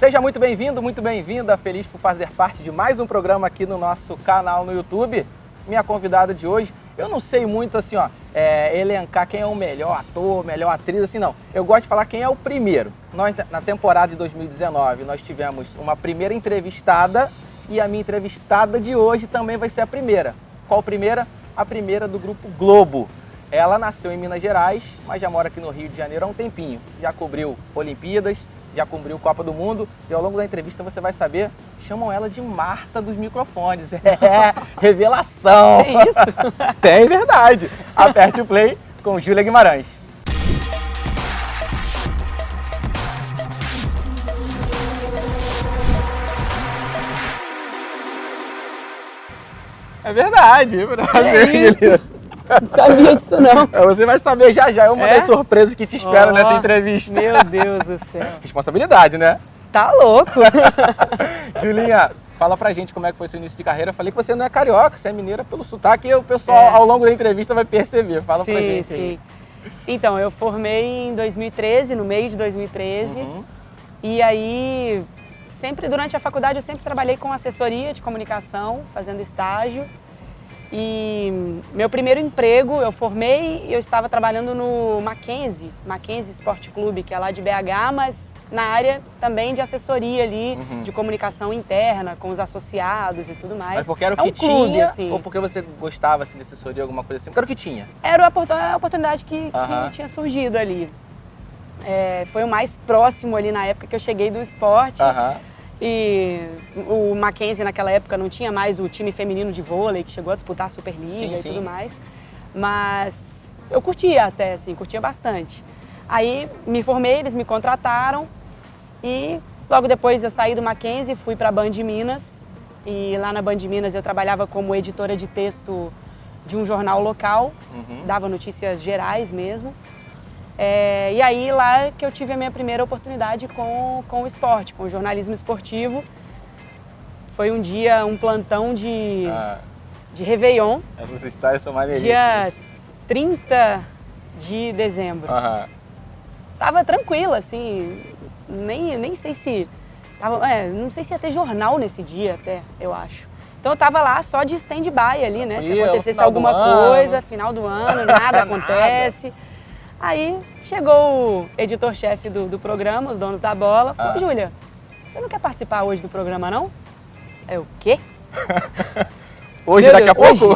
Seja muito bem-vindo, muito bem-vinda, feliz por fazer parte de mais um programa aqui no nosso canal no YouTube. Minha convidada de hoje, eu não sei muito assim, elencar quem é o melhor ator, melhor atriz, assim não. Eu gosto de falar quem é o primeiro. Nós, na temporada de 2019, nós tivemos uma primeira entrevistada e a minha entrevistada de hoje também vai ser a primeira. Qual primeira? A primeira do Grupo Globo. Ela nasceu em Minas Gerais, mas já mora aqui no Rio de Janeiro há um tempinho. Já cobriu Olimpíadas, já cobriu Copa do Mundo e ao longo da entrevista você vai saber, chamam ela de Marta dos microfones. É, revelação! Tem isso? Tem, verdade. Aperte o play com Júlia Guimarães. É verdade. Não sabia disso não. Você vai saber já já, é uma das surpresas que te espero nessa entrevista. Meu Deus do céu. Responsabilidade, né? Tá louco. Julinha, fala pra gente como é que foi seu início de carreira. Eu falei que você não é carioca, você é mineira pelo sotaque e o pessoal ao longo da entrevista vai perceber. Fala pra gente aí. Então, eu formei em 2013, no meio de 2013. E aí, sempre durante a faculdade, eu sempre trabalhei com assessoria de comunicação, fazendo estágio. E meu primeiro emprego, eu formei e eu estava trabalhando no Mackenzie Sport Clube, que é lá de BH, mas na área também de assessoria ali, de comunicação interna, com os associados e tudo mais. Mas porque era o que tinha, assim, ou porque você gostava assim, de assessoria, alguma coisa assim? Porque era o que tinha? Era a oportunidade que tinha surgido ali. Foi o mais próximo ali na época que eu cheguei do esporte. E o Mackenzie naquela época não tinha mais o time feminino de vôlei, que chegou a disputar a Superliga e tudo mais. Mas eu curtia até, assim, curtia bastante. Aí me formei, eles me contrataram e logo depois eu saí do Mackenzie e fui para a Band Minas. E lá na Band Minas eu trabalhava como editora de texto de um jornal local, dava notícias gerais mesmo. E aí lá que eu tive a minha primeira oportunidade com o esporte, com o jornalismo esportivo. Foi um dia, um plantão de Réveillon. Essas histórias são maneiríssimas. Dia 30 de dezembro. Tava tranquila, assim, nem sei se... não sei se ia ter jornal nesse dia até, eu acho. Então eu tava lá só de stand-by ali, né? Se acontecesse alguma coisa, final do ano, nada acontece. Aí chegou o editor-chefe do programa, os donos da bola, falou, Júlia, você não quer participar hoje do programa, não? Eu, o quê? Hoje, daqui a pouco?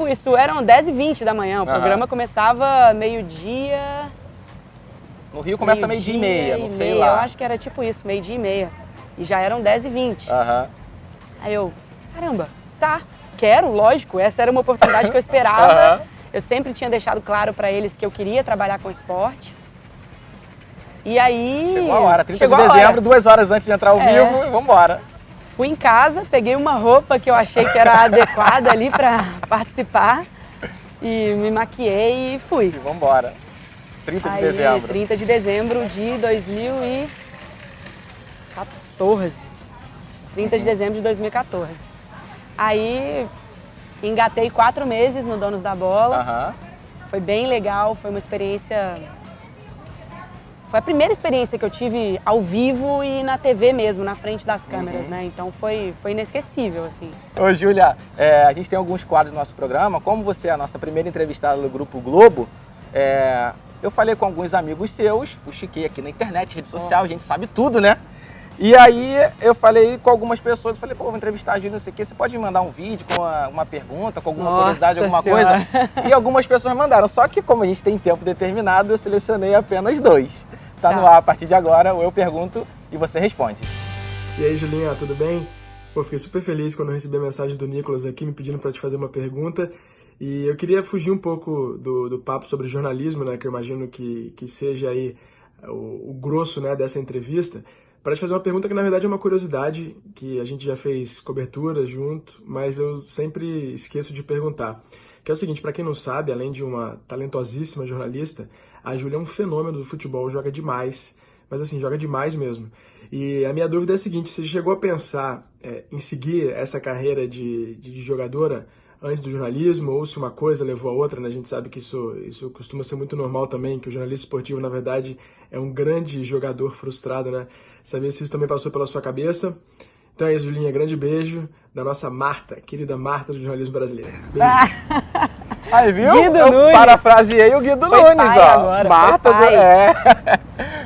Isso eram 10h20 da manhã, o programa começava meio-dia... No Rio começa meio-dia e meia, não sei lá. Eu acho que era tipo isso, meio-dia e meia. E já eram 10h20. Aí eu, caramba, tá, quero, lógico, essa era uma oportunidade que eu esperava. Eu sempre tinha deixado claro para eles que eu queria trabalhar com esporte. E aí... Chegou a hora, 30 de dezembro, 2 horas antes de entrar ao vivo, e vambora. Fui em casa, peguei uma roupa que eu achei que era adequada ali para participar. E me maquiei e fui. E vambora. 30 de dezembro. 30 de dezembro de 2014. 30 de dezembro de 2014. Aí... engatei 4 meses no Donos da Bola, foi bem legal, foi uma experiência... Foi a primeira experiência que eu tive ao vivo e na TV mesmo, na frente das câmeras, né? Então foi inesquecível, assim. Ô, Júlia, a gente tem alguns quadros no nosso programa, como você é a nossa primeira entrevistada do Grupo Globo, eu falei com alguns amigos seus, fuxiquei aqui na internet, rede social, a gente sabe tudo, né? E aí eu falei com algumas pessoas, falei, pô, vou entrevistar a Júlia, não sei o quê, você pode me mandar um vídeo com uma pergunta, com alguma curiosidade, alguma coisa? E algumas pessoas mandaram, só que como a gente tem tempo determinado, eu selecionei apenas 2. Tá no ar a partir de agora, eu pergunto e você responde. E aí, Julinha, tudo bem? Pô, fiquei super feliz quando eu recebi a mensagem do Nicolas aqui me pedindo para te fazer uma pergunta. E eu queria fugir um pouco do papo sobre jornalismo, né, que eu imagino que seja aí o grosso, né, dessa entrevista, para te fazer uma pergunta que na verdade é uma curiosidade, que a gente já fez cobertura junto, mas eu sempre esqueço de perguntar. Que é o seguinte, para quem não sabe, além de uma talentosíssima jornalista, a Júlia é um fenômeno do futebol, joga demais, mas assim, joga demais mesmo. E a minha dúvida é a seguinte, você chegou a pensar em seguir essa carreira de jogadora antes do jornalismo, ou se uma coisa levou a outra, né? A gente sabe que isso costuma ser muito normal também, que o jornalista esportivo, na verdade, é um grande jogador frustrado, né? Saber se isso também passou pela sua cabeça. Então é isso, Julinha, grande beijo da nossa Marta, querida Marta do jornalismo brasileiro. Beijo. Aí, viu? Guido Eu Nunes. parafraseei o Guido Foi Nunes, pai ó. agora, Marta foi pai.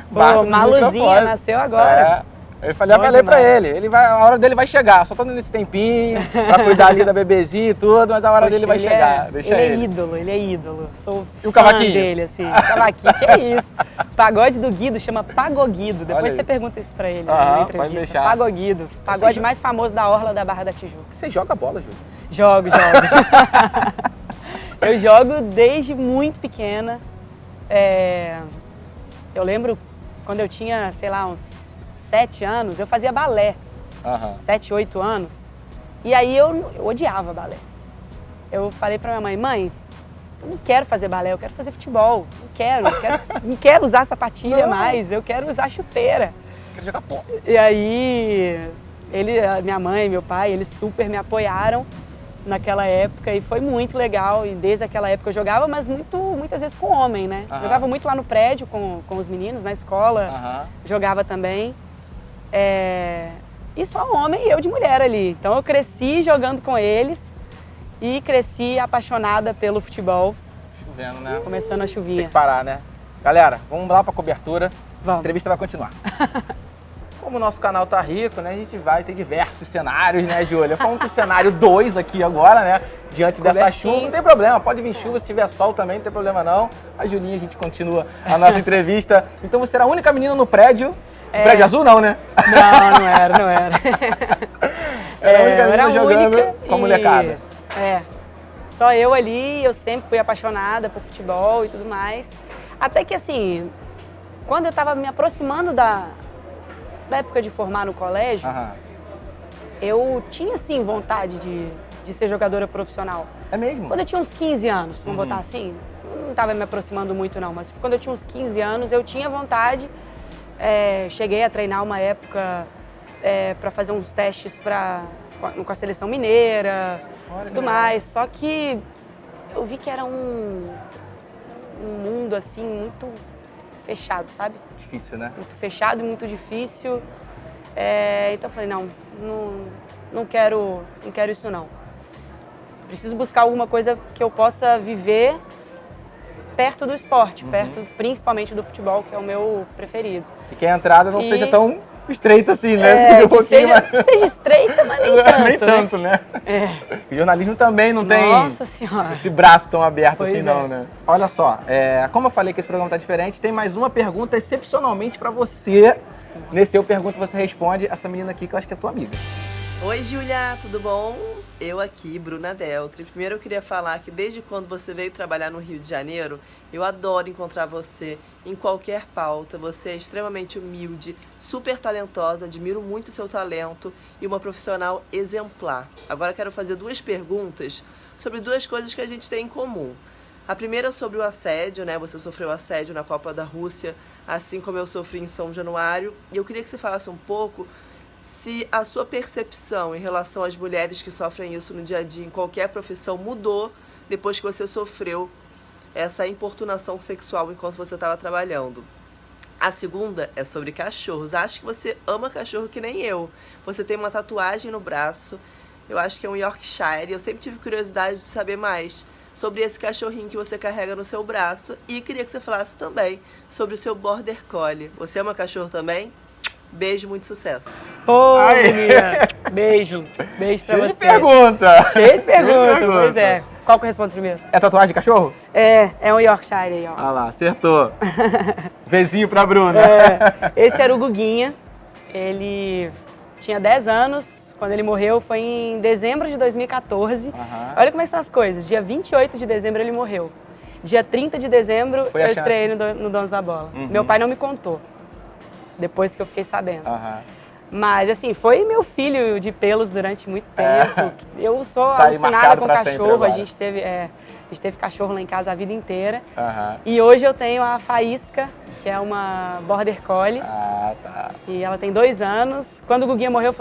Marta do Maluzinha microfone. nasceu agora. Eu falei, Bom falei pra demais. ele vai, a hora dele vai chegar, só tô dando esse tempinho pra cuidar ali da bebezinha e tudo, mas a hora dele vai chegar. Deixa ele é ídolo. Sou E o fã cavaquinho? dele, assim. O cavaquinho, que é isso? O pagode do Guido chama Pagoguido. Depois Olha você aí. pergunta isso pra ele Aham, na pode entrevista. deixar. Pagoguido. Pagode mais famoso da orla da Barra da Tijuca. Você joga bola, Júlio? Jogo. Eu jogo desde muito pequena. Eu lembro quando eu tinha, sei lá, uns 7 anos, eu fazia balé. 7, 8 anos. E aí eu odiava balé. Eu falei pra minha mãe, eu não quero fazer balé, eu quero fazer futebol. Não quero usar sapatilha mais, eu quero usar chuteira. Quero jogar bola. E aí, minha mãe, meu pai, eles super me apoiaram naquela época e foi muito legal. E desde aquela época eu jogava, mas muitas vezes com homem, né? Jogava muito lá no prédio com os meninos, na escola, jogava também. E só homem e eu de mulher ali. Então eu cresci jogando com eles e cresci apaixonada pelo futebol. Chovendo, né? Começando a chuvinha. Tem que parar, né? Galera, vamos lá pra cobertura. Vamos. A entrevista vai continuar. Como o nosso canal tá rico, né? A gente vai ter diversos cenários, né, Júlia? Falando pro cenário 2 aqui agora, né? Diante dessa chuva. Não tem problema, pode vir chuva, se tiver sol também, não tem problema não. A Julinha, a gente continua a nossa entrevista. Então você era a única menina no prédio. Prédio azul não, né? Não era. Era a única menina jogando única com a molecada. Só eu ali, eu sempre fui apaixonada por futebol e tudo mais. Até que assim, quando eu tava me aproximando da época de formar no colégio, eu tinha sim vontade de ser jogadora profissional. É mesmo? Quando eu tinha uns 15 anos, vamos botar assim, não tava me aproximando muito não, mas quando eu tinha uns 15 anos eu tinha vontade. Cheguei a treinar uma época para fazer uns testes com a seleção mineira, tudo mais. Só que eu vi que era um mundo assim muito fechado, sabe? Difícil, né? Muito fechado e muito difícil. Então eu falei, não quero isso não. Preciso buscar alguma coisa que eu possa viver perto do esporte, perto principalmente do futebol, que é o meu preferido. E que a entrada não seja tão estreita assim, né? Seja estreita, mas nem tanto. Nem tanto, né? O jornalismo também não tem Nossa Senhora. esse braço tão aberto assim, Pois não, né? Olha só, como eu falei que esse programa tá diferente, tem mais uma pergunta excepcionalmente pra você. Nesse Eu Pergunto, Você Responde, essa menina aqui que eu acho que é tua amiga. Oi, Júlia, tudo bom? Eu aqui, Bruna Deltri. Primeiro eu queria falar que desde quando você veio trabalhar no Rio de Janeiro, eu adoro encontrar você em qualquer pauta. Você é extremamente humilde, super talentosa, admiro muito o seu talento e uma profissional exemplar. Agora eu quero fazer 2 perguntas sobre 2 coisas que a gente tem em comum. A primeira é sobre o assédio, né? Você sofreu assédio na Copa da Rússia, assim como eu sofri em São Januário. E eu queria que você falasse um pouco se a sua percepção em relação às mulheres que sofrem isso no dia a dia, em qualquer profissão, mudou depois que você sofreu essa importunação sexual enquanto você estava trabalhando. A segunda é sobre cachorros. Acho que você ama cachorro que nem eu. Você tem uma tatuagem no braço, eu acho que é um Yorkshire. Eu sempre tive curiosidade de saber mais sobre esse cachorrinho que você carrega no seu braço e queria que você falasse também sobre o seu Border Collie. Você ama cachorro também? Beijo, muito sucesso. Menina. Beijo pra você. Cheio de pergunta. Pois é. Qual que eu respondo primeiro? É tatuagem de cachorro? É um Yorkshire aí, ó. Ah lá, acertou. Vezinho pra Bruna. Esse era o Guguinha. Ele tinha 10 anos. Quando ele morreu foi em dezembro de 2014. Olha como é que são as coisas. Dia 28 de dezembro ele morreu. Dia 30 de dezembro eu estreiei no Donos da Bola. Meu pai não me contou. Depois que eu fiquei sabendo. Mas, assim, foi meu filho de pelos durante muito tempo. Eu sou alucinada com cachorro. A gente teve A gente teve cachorro lá em casa a vida inteira. Aham. E hoje eu tenho a Faísca, que é uma Border Collie. Ah, tá. E ela tem 2 anos. Quando o Guguinha morreu,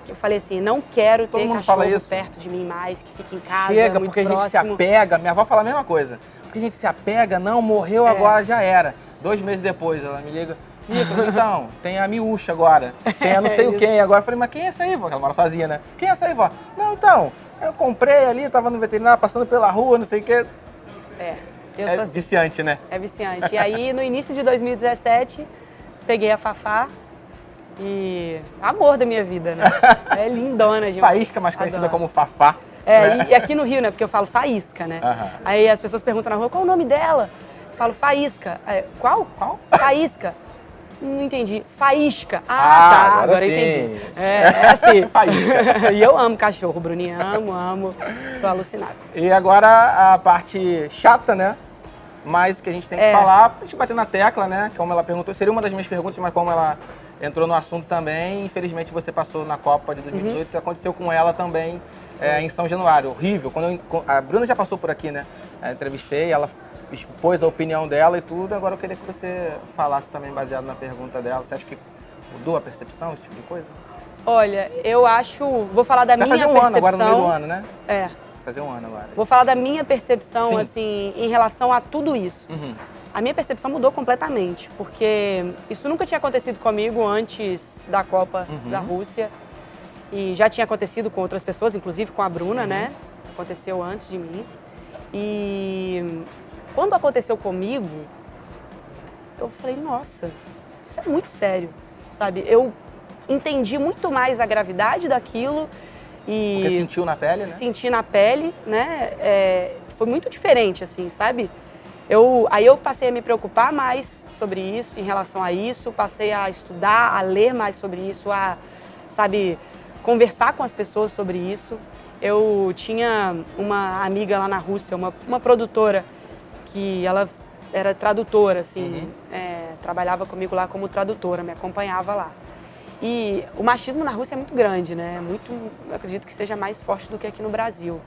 eu falei assim, não quero Todo ter mundo fala cachorro isso. perto de mim mais, que fique em casa, Chega, muito porque a gente se próximo. apega. Minha avó fala a mesma coisa. Porque a gente se apega, não, morreu agora, já era. 2 meses depois, ela me liga. Nicolas, então, tem a Miúcha agora. Tem a não sei o quem agora. Eu falei, mas quem é essa aí, vó? Ela mora sozinha, né? Quem é essa aí, vó? Não, então, eu comprei ali, tava no veterinário, passando pela rua, não sei o quê. Eu É sou assim. viciante, né? É viciante. E aí, no início de 2017, peguei a Fafá e amor da minha vida, né? É lindona demais. Faísca, mais conhecida Adoro. como Fafá. E aqui no Rio, né? Porque eu falo Faísca, né? Aham. Aí as pessoas perguntam na rua, qual o nome dela? Eu falo Faísca. Aí, qual? Faísca. Não entendi. Faísca. Tá. Agora eu sim. entendi. É assim. Faísca. E eu amo cachorro, Bruninha. Amo. Sou alucinada. E agora a parte chata, né? Mas que a gente tem que falar, a gente bater na tecla, né? Como ela perguntou, seria uma das minhas perguntas, mas como ela entrou no assunto também, infelizmente você passou na Copa de 2018, aconteceu com ela também em São Januário. Horrível. A Bruna já passou por aqui, né? Eu entrevistei, ela expôs a opinião dela e tudo. Agora eu queria que você falasse também, baseado na pergunta dela. Você acha que mudou a percepção, esse tipo de coisa? Olha, eu acho... Vou falar da minha percepção. Vai fazer um ano agora, no meio do ano, né? Vai fazer um ano agora. Vou falar da minha percepção, Sim. assim, em relação a tudo isso. Uhum. A minha percepção mudou completamente, porque isso nunca tinha acontecido comigo antes da Copa da Rússia. E já tinha acontecido com outras pessoas, inclusive com a Bruna, né? Aconteceu antes de mim. E quando aconteceu comigo, eu falei, nossa, isso é muito sério, sabe? Eu entendi muito mais a gravidade daquilo e... Porque sentiu na pele, né? Senti na pele, né? Foi muito diferente, assim, sabe? Aí eu passei a me preocupar mais sobre isso, em relação a isso, passei a estudar, a ler mais sobre isso, a, sabe, conversar com as pessoas sobre isso. Eu tinha uma amiga lá na Rússia, uma produtora, que ela era tradutora, assim, trabalhava comigo lá como tradutora, me acompanhava lá. E o machismo na Rússia é muito grande, né? Eu acredito que seja mais forte do que aqui no Brasil.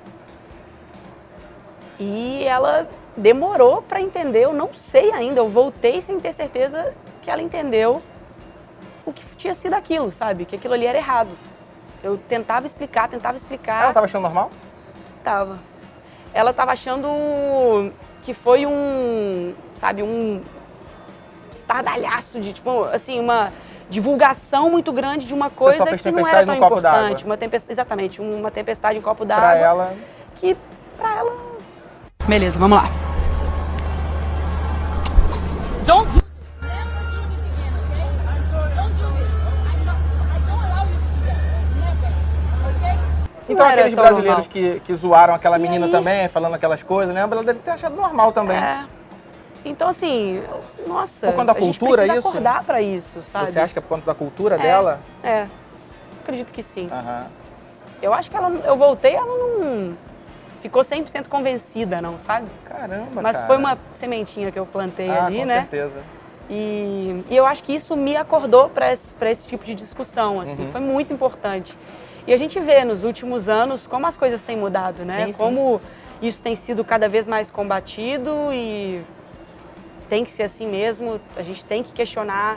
E ela demorou para entender, eu não sei ainda, eu voltei sem ter certeza que ela entendeu o que tinha sido aquilo, sabe? Que aquilo ali era errado. Eu tentava explicar. Ela estava achando normal? Tava. Ela estava achando que foi um estardalhaço de, tipo, assim, uma divulgação muito grande de uma coisa que não era tão importante. Exatamente, uma tempestade em copo d'água. Pra ela... Pra ela... Beleza, vamos lá. Don't do this. Never do this again, okay? Don't do this. I don't allow you to do that. Never, okay? Então aqueles brasileiros que zoaram aquela menina também, falando aquelas coisas, né? Ela deve ter achado normal também. Então, assim, nossa, por conta da cultura, a gente precisa acordar pra isso, sabe? Você acha que é por conta da cultura dela? Acredito que sim. Uhum. Eu acho que eu voltei, ela não ficou 100% convencida, não, sabe? Caramba, Mas foi uma sementinha que eu plantei ali, né? Com certeza. E eu acho que isso me acordou para esse tipo de discussão, assim, foi muito importante. E a gente vê nos últimos anos como as coisas têm mudado, né? Sim, como isso tem sido cada vez mais combatido e tem que ser assim mesmo, a gente tem que questionar,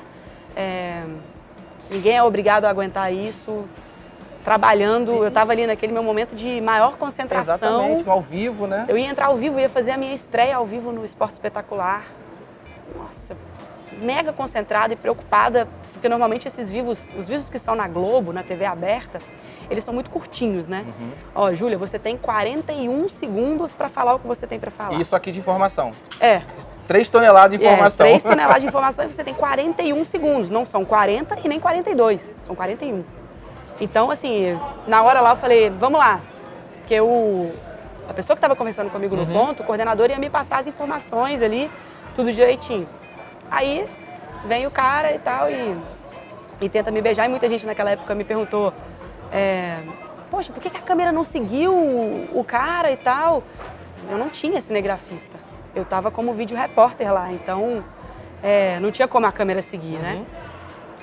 ninguém é obrigado a aguentar isso. Trabalhando, eu estava ali naquele meu momento de maior concentração. Exatamente, ao vivo, né? Eu ia entrar ao vivo, ia fazer a minha estreia ao vivo no Esporte Espetacular. Nossa, mega concentrada e preocupada, porque normalmente os vivos que são na Globo, na TV aberta, eles são muito curtinhos, né? Ó, Júlia, você tem 41 segundos para falar o que você tem para falar. Isso aqui de informação. 3 toneladas de informação. 3 toneladas de informação e você tem 41 segundos. Não são 40 e nem 42, são 41. Então, assim, na hora lá eu falei, vamos lá. Porque a pessoa que estava conversando comigo no ponto, o coordenador ia me passar as informações ali, tudo direitinho. Aí vem o cara e tal e tenta me beijar. E muita gente naquela época me perguntou, poxa, por que a câmera não seguiu o cara e tal? Eu não tinha cinegrafista. Eu estava como vídeo repórter lá, então não tinha como a câmera seguir, né?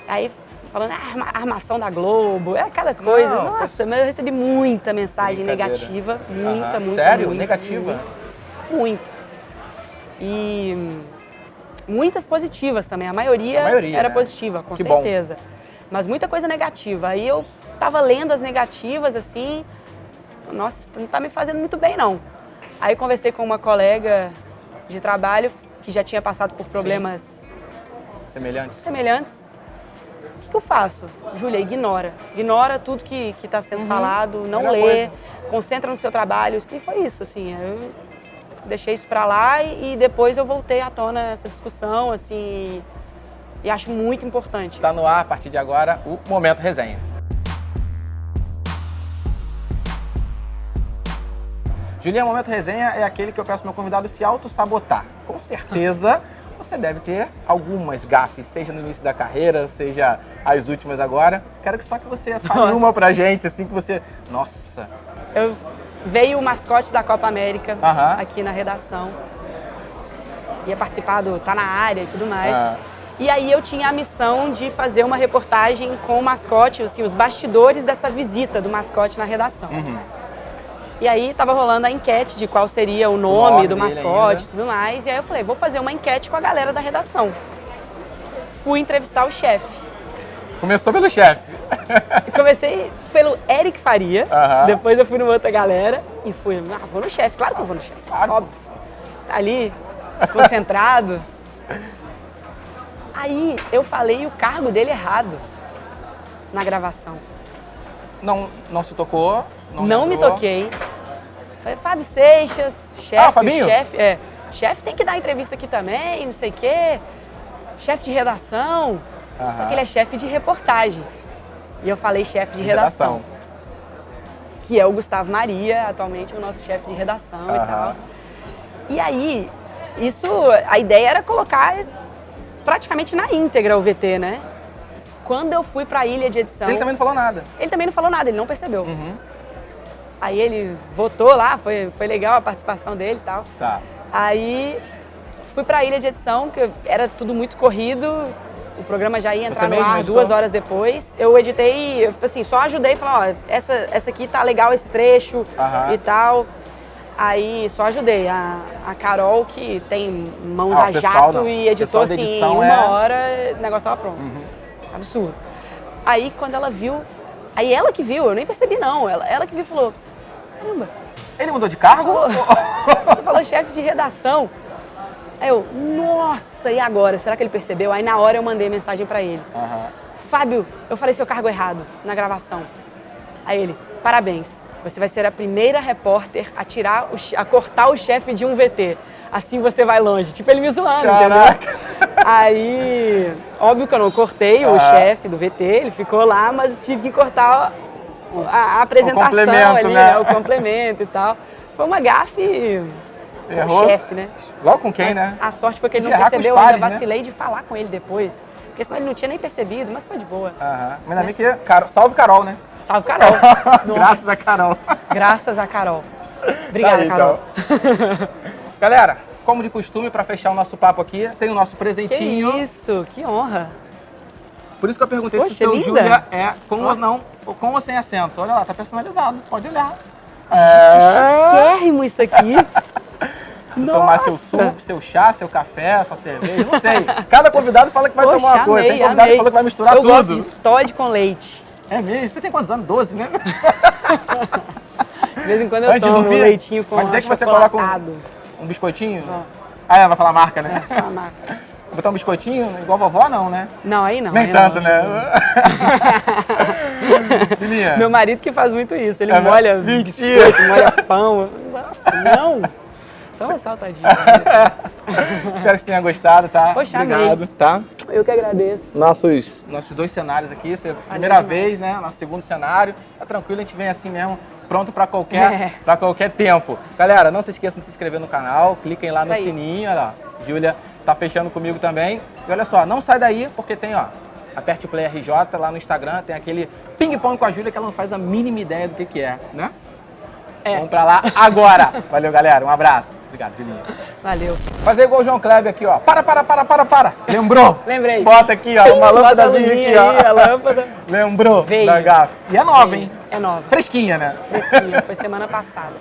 Aí... falando, armação da Globo, cada coisa. Não, nossa, mas eu recebi muita mensagem negativa, muita. Sério? Muita, Negativa? Muito. E muitas positivas também, a maioria era né? positiva, com Que bom. certeza. Mas muita coisa negativa. Aí eu tava lendo as negativas, assim, nossa, não tá me fazendo muito bem, não. Aí conversei com uma colega de trabalho que já tinha passado por problemas Semelhantes. O que eu faço? Júlia, ignora. Ignora tudo que está sendo falado, não Melhor lê, coisa. concentra no seu trabalho. E foi isso, assim. Eu deixei isso pra lá e depois eu voltei à tona essa discussão, assim, e acho muito importante. Tá no ar, a partir de agora, o Momento Resenha. Julinha, Momento Resenha é aquele que eu peço ao meu convidado se auto-sabotar. Com certeza, você deve ter algumas gafes, seja no início da carreira, seja as últimas agora. Quero que só que você fale uma pra gente, assim, que você... Nossa! Veio o mascote da Copa América Aham. aqui na redação. Ia participar do Tá na Área e tudo mais. Ah. E aí eu tinha a missão de fazer uma reportagem com o mascote, assim, os bastidores dessa visita do mascote na redação. E aí tava rolando a enquete de qual seria o nome do dele mascote ainda. e tudo mais. E aí eu falei, vou fazer uma enquete com a galera da redação. Fui entrevistar o chefe. Começou pelo chefe. Comecei pelo Eric Faria, Aham. depois eu fui numa outra galera e fui, vou no chefe, claro que eu vou no chefe, Claro. óbvio. Tá ali, concentrado. Aí eu falei o cargo dele errado na gravação. Não se tocou? Não me lembrou. toquei. Falei, Fábio Seixas, chefe, Ah, Fabinho? chefe tem que dar entrevista aqui também, não sei o quê. Chefe de redação. Só Aham. que ele é chefe de reportagem. E eu falei chefe de redação. Que é o Gustavo Maria, atualmente o nosso chefe de redação e Aham. tal. E aí, a ideia era colocar praticamente na íntegra o VT, né? Quando eu fui pra ilha de edição... Ele também não falou nada. Ele também não falou nada, ele não percebeu. Uhum. Aí ele votou lá, foi legal a participação dele e tal. Tá. Aí fui pra ilha de edição, que era tudo muito corrido, o programa já ia entrar no mesmo ar editou? 2 horas depois. Eu editei, assim, só ajudei, falei, ó, essa aqui tá legal esse trecho Aham. e tal. Aí só ajudei. A Carol, que tem mãos Ah, a o pessoal jato não. e O editou pessoal da assim, em edição uma é- hora, o negócio tava pronto. Absurdo. Aí quando ela viu, aí ela que viu, eu nem percebi não, ela que viu e falou, caramba, Ele mudou de cargo? você falou chefe de redação. Aí eu, nossa, e agora? Será que ele percebeu? Aí na hora eu mandei mensagem pra ele. Aham. Fábio, eu falei seu cargo errado na gravação. Aí ele, parabéns, você vai ser a primeira repórter a cortar o chefe de um VT. Assim você vai longe. Tipo, ele me zoando, Caraca. entendeu? Aí, óbvio que eu não cortei o chefe do VT, ele ficou lá, mas tive que cortar a apresentação complemento, ali, né? né? O complemento e tal. Foi uma gafe com Errou? o chefe, né? Logo com quem, Mas né? a sorte foi que ele De não errar com os percebeu, pares, ainda né? vacilei de falar com ele depois. Porque senão ele não tinha nem percebido, mas foi de boa. Aham. Mas ainda bem que... Salve, Carol, né? Salve, Carol. Graças a Carol. Graças a Carol. Obrigada, Tá aí, Carol. então. Galera, como de costume, para fechar o nosso papo aqui, tem o nosso Que presentinho. isso, que honra. Por isso que eu perguntei se o Poxa, seu linda. Júlia é com ou não, ou com ou sem acento. Olha lá, tá personalizado, pode olhar. É. Quérrimo isso aqui. Tomar seu suco, seu chá, seu café, sua cerveja, não sei. Cada convidado fala que vai Poxa, tomar uma coisa. amei, Tem convidado amei. que falou que vai misturar eu tudo. gosto de Toddy com leite. É mesmo? Você tem quantos anos? 12, né? De vez em quando eu Antes de tomo um dormir, leitinho com vai dizer que você coloca achocolatado. um biscoitinho? Ó. Ah, é, vai falar a marca, né? Fala a marca. Botar um biscoitinho igual vovó, não, né? Não, aí não. Nem aí tanto, não. né? Julinha. Meu marido que faz muito isso. Ele É molha mentira. biscoito, molha pão. Nossa, não. Tão saltadinho. Espero que você tenha gostado, tá? Poxa, obrigado, amei. tá? Eu que agradeço. Nossos 2 cenários aqui, essa é a primeira demais. vez, né? Nosso segundo cenário. Tá tranquilo, a gente vem assim mesmo, pronto pra qualquer tempo. Galera, não se esqueçam de se inscrever no canal, cliquem lá Isso no aí. sininho, olha lá. Júlia tá fechando comigo também. E olha só, não sai daí, porque tem, ó, aperte o Play RJ lá no Instagram, tem aquele ping-pong com a Júlia que ela não faz a mínima ideia do que é, né? É. Vamos pra lá agora. Valeu, galera. Um abraço. Obrigado, Julinha. Valeu. Fazer igual o João Kleber aqui, ó. Para. Lembrou? Lembrei. Bota aqui, ó, uma Bota a lâmpadazinha luzinha aqui, ó. aí, a lâmpada. Lembrou Veio. da gafe. E é nova, hein? É nova. Fresquinha, né? Fresquinha. Foi semana passada.